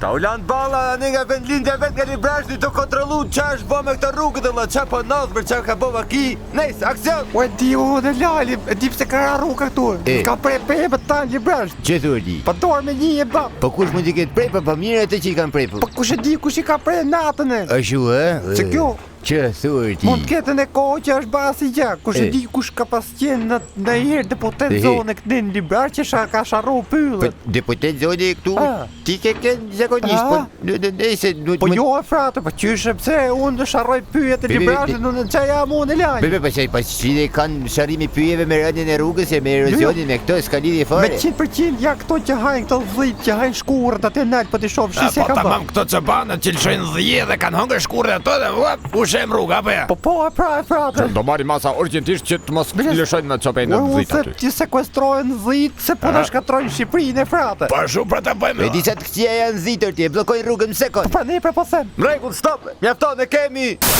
Ta u lanë balla ne nga vendlindja vet nga Librashti të kontrollu qa është bë me këtë rrugë dhe qa po nëzë për qa ka bëva ki. Nejse, aksion! O e di dhe lali, e di pse ka rruga këtu. Ka prej për ta në Librasht. Që thua ti? Po dorë me një e bap. Po kush mund t'i ketë prejpë, po mirë atë që i kanë prejpë. Po kush e di kush i ka prej natën e? Ashtu, Se kjo Që thua ti? mund t'ketën e kohë që është basi gjak. Kush e di kush ka pas qenë në herë deputet zonë këthe në Librasht që ka sharru pyllët. Deputet zoni këtu? Ti ke kënë zakonisht, po nëse... Po jo e frate, po qyshe pse unë sharroj pyjet e Librashtit në që jam unë e lajë. Bebe, pasaj, pas që dhe kanë sharrimi pyjeve me rëndin e rrugës e me erosionin me këto, s'ka lidhje fare. Me 100% ja këto që hajnë këto dhit, që hajnë shkurët atë nalë, po t'i shofë shi se ka bërë. Këto që banët që lëshojnë dhije dhe kanë hëngër shkurët ato dhe u shem rruga, apo ja? Po e pra e frate. Do marri masa urgjentisht që të mos lëshojnë në qopejnë në dhit aty. Ti sekuestrojnë dhit, se po në shkatrojnë Shqipërinë e frate. Pa shumë pra ta bëjmë. E di sa të këqia janë zitër ti, e blokojnë rrugën në sekund. Pa ne po them. Mrekull, stop! Mjafton, e kemi!